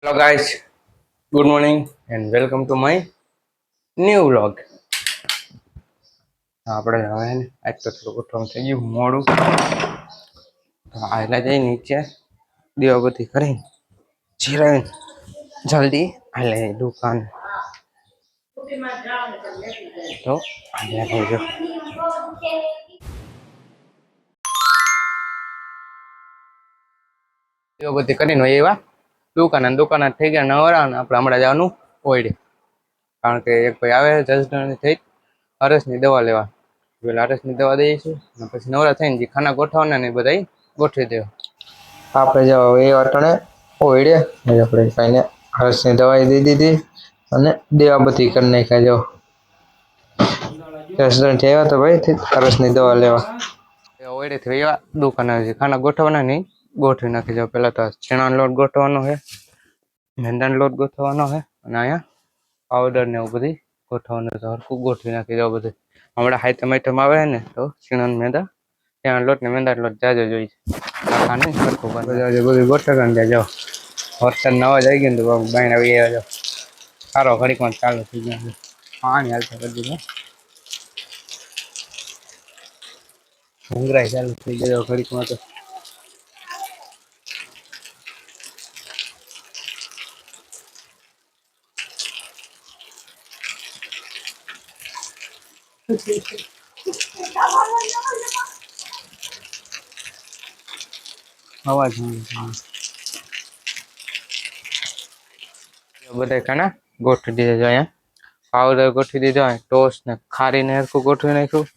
Hello guys, good morning and welcome to my new vlog. આપણે હવે આજ તો થોડું ઉઠવાનું થઈ ગયું મોડું, તો આયલા જઈ નીચે દીવાબત્તી કરી જીરાવીને જલ્દી આલે દુકાન. તો આયલા થઈ ગયો દીવાબત્તી કરીને એવા દુકાન થઈ ગયા નવરા ને આપણે હમણાં જવાનું ઓઈડે, કારણ કે એક ભાઈ આવે જસદણ થઈ હરસની દવા લેવા. પેલા હરસની દવા દઈશું અને પછી નવરા થઈને જે ખાના ગોઠવવાના ને બધા ગોઠવી દેવા. આપણે જો એ અટણે ઓઈડે આપણે કાંઈને હરસની દવાઈ દઈ દીધી અને દીવાબત્તી કરી નાખ્યા. જો રેસ્ટોરન્ટ આવ્યા તો ભાઈ હરસની દવા લેવા ઓઈડેથી એવા દુકાને જે ખાના ગોઠવવાના નહીં ગોઠવી નાખી જાવ. પેલા તો ચણાનો લોટ ગોઠવવાનો છે, મેંદાનો લોટ ગોઠવવાનો છે અને અહીંયા પાવડર ને એવું બધી ગોઠવવાનું તો હરખું ગોઠવી નાખી જાવ. બધું હમણાં આઈટમ આવે ને તો ચણાનો મેંદા ચણાનો લોટ ને મેંદાનો લોટ જાજો જોઈ કાકાને હરખું બધું ગોઠવવાનું ત્યાં જાઓ. વરસાદ નવા જ આવી ગયો ને તો બાઈને આવી આવ્યા જાઓ. સારો ઘડીકમાં ચાલુ થઈ ગયો, પાણી હાલતા કરી દીધું, ભૂંગરાય ચાલુ થઈ ગયો ઘડીકમાં તો. અવાજ બધા ખાના ગોઠવી દીધા છે. અહીંયા પાવડર ગોઠવી દીધો, ટોસ ને ખારીને હરખું ગોઠવી નાખ્યું.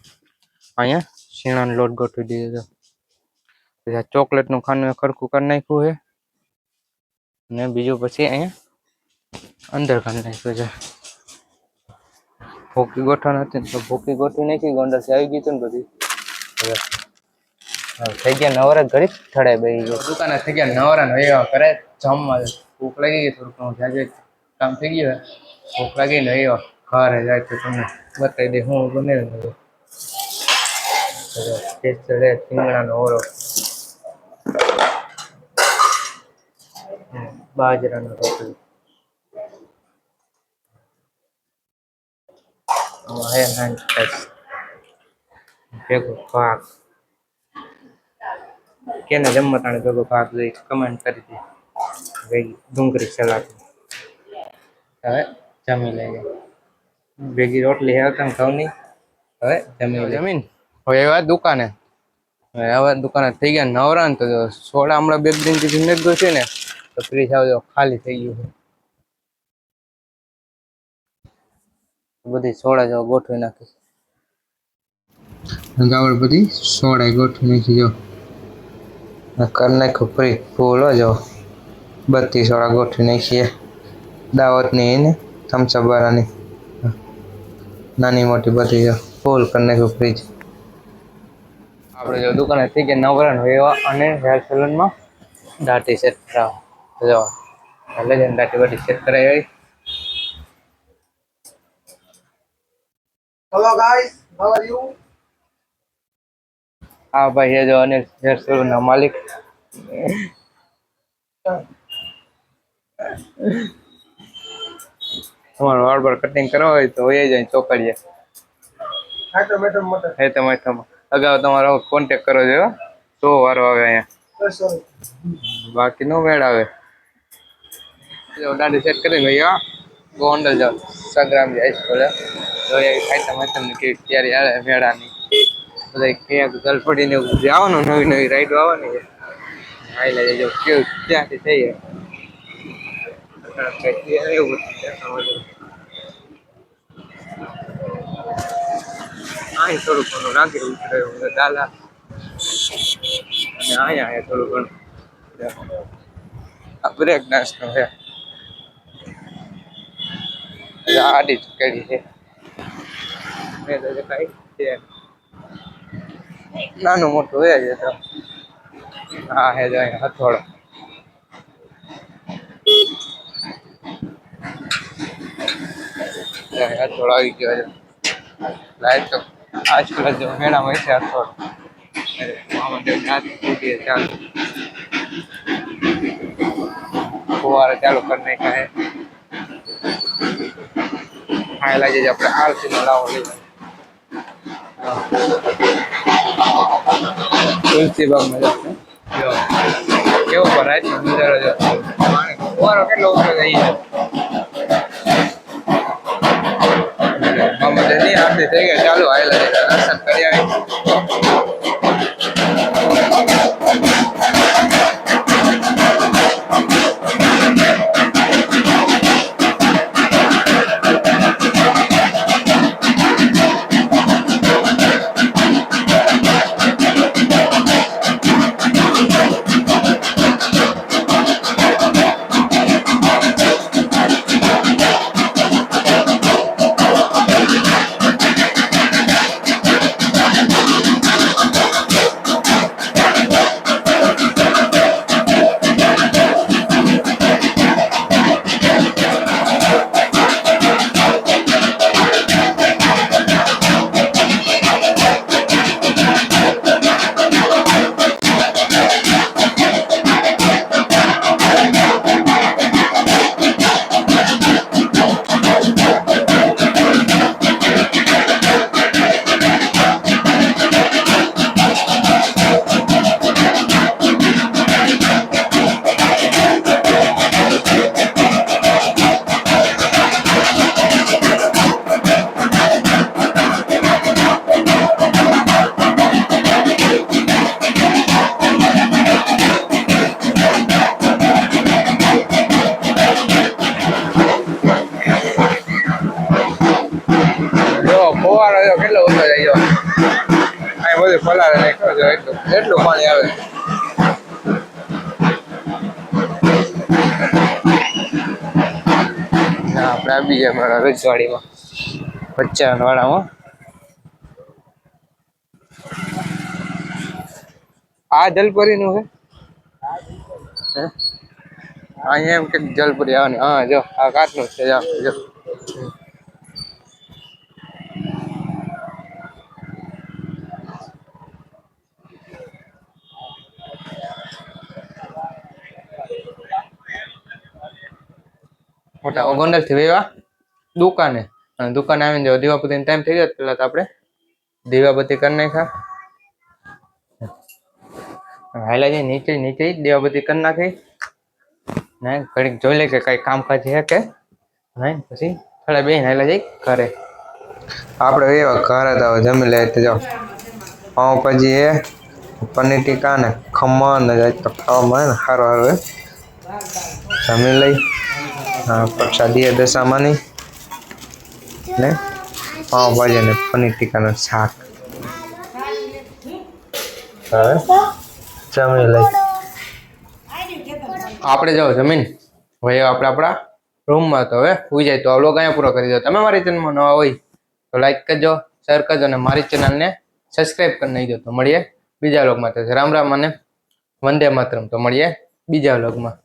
અહીંયા શીણાનો લોટ ગોઠવી દીધો છે. પછી આ ચોકલેટનું ખાનું ખરખું કરી નાખ્યું છે ને બીજું પછી અહીંયા અંદર કરી નાખ્યું છે. ભોકી ગોઠવવાની હતી ને તો ભોકી ગોઠવી નાખી, ગોંડલથી આવી ગયું હતું ને બધી થઈ ગયા નવરા. ઘડી ઠળાઈ બેસી ગયો દુકાને થઈ ગયા નવરા ને એવા કરે જમવા. ભૂખ લાગી ગઈ, થોડુંક જાજે કામ થઈ ગયું, ભૂખ લાગી ને એવા ઘરે જાય તો તમને બતાવી દે હું બનાવી રીંગણાનો ઓરો, બાજરાનો રોટલી, ભેગો ભાગ. કેને જમવા તાણે ભેગો ભાગ લઈ કમેન્ટ કરી હતી. ભેગી ડુંગળી સલાડ. હવે જમી લઈએ. ભેગી રોટલી હેવતા ઘઉંની. હવે જમીન હવે એવા દુકાને થઈ ગયા નવરા ને તો સોડા હમણાં 2 દિનથી મેઘો છે ને તો ફ્રીજ આવજો ખાલી થઈ ગયું છે. બધી સોડા જો ગોઠવી નાખી, ગાવડ બધી સોડા ગોઠવી નાખી. જો કરી નાખ્યું ફ્રી ફૂલ. જો 32 સોડા ગોઠવી નાખીએ. દાવતની એને થમ્સઅપ વાળાની નાની મોટી બધી જો ફૂલ કરી નાખ્યું ફ્રીજ. આપણે જો દુકાને થઈ ગયા નવરા એવા અને હેર સલૂનમાં દાઢી સેટ કરાવો. જો લેજન દાઢી બધી સેટ કરાવી. Hello guys, how are you? હા ભાઈ, એ જો અનિલ હેર સલૂનના માલિક. તમારો વાળ પર કટિંગ કરવા હોય તો એ જાય ચોકડીએ અગાઉ તમારો કોન્ટેક કરો છો તો વારો આવે અહીંયા, બાકી નો મેળ આવે. દાઢી સેટ કરીને ભાઈ ગોંડલ જાઓ સંગ્રામ હાઈસ્કૂલ તો તમને કેવી તૈયારી આવે મેળાની બધા ક્યાંક ગલફડીને આવવાનું, નવી નવી રાઈડો આવવાની છે. આઈ લઈ જજો કેવું ત્યાંથી થઈ એવું અહીં થોડું ઘણું નાખી રહ્યું દાદા અને અહીંયા થોડું ઘણું બ્રેક ડાન્સ નો છે. આડી ચકેડી છે મેં તો કઈ છે નાનું મોટું હોય છે. તો હા હે જો અહીંયા હથોડો આવી ગયો છે. લાઈટ તો આજકાલ જો મેળામાં છે હથોડો ફુવારા ચાલુ કરી નાખ્યા હે. આ લાગે છે આપણે આરસી નો લાવો લઈ તુલસી બાગમાં જશે જો કેવો ભરાય છે નજારો જો ફુવારો કેટલો ઊંચો થઈ છે મામા ની આરતી થઈ ગઈ ચાલુ આયલા છે દર્શન કરી આવી ફુવારો જો કેટલો ઊંચો જાય જો આ બધું ફલારે નાખ્યો જો એટલું પાણી આવે આપણે આવી જાય મારા રજવાડીમાં બચ્ચા વાળામાં આ જલપરી નું છે અહીંયા એમ કે જલપરી આવવાની હા જો આ કાચનું છે જો મોટા ગોંડલ થી વેવા દુકાને અને દુકાને આવીને જો દીવાબત્તી ટાઈમ થઈ ગયો પેલા તો આપણે દીવાબત્તી કરી નાખ્યા હાલા જઈ નીચે નીચે દીવાબત્તી કરી નાખી ને ઘડીક જોઈ લે કે કઈ કામકાજ છે કે નહીં પછી થોડા બેન હાલા જઈ ઘરે આપણે એવા ઘરે તો જમી લે તો જાઓ પાઉંભાજી હે પનીર ટીકા ને ખમણ ને જાય તો ખાવામાં ને સારું આવે જમી લઈ પ્રસાદી દશામાની ને પાઉંભાજી અને પનીર ટીકાનું શાક હવે જમી લઈ આપણે જાઓ જમીન હવે આપણે આપણા રૂમમાં તો હવે સુઈ જાય તો આ વ્લોગ અહીંયા પૂરો કરી દો તમે મારી ચેનલમાં નવા હોય તો લાઈક કરજો શેર કરજો અને મારી ચેનલને સબસ્ક્રાઈબ કરી નાખજો તો મળીએ બીજા વ્લોગમાં તો રામ રામ અને વંદે માતરમ તો મળીએ બીજા વ્લોગમાં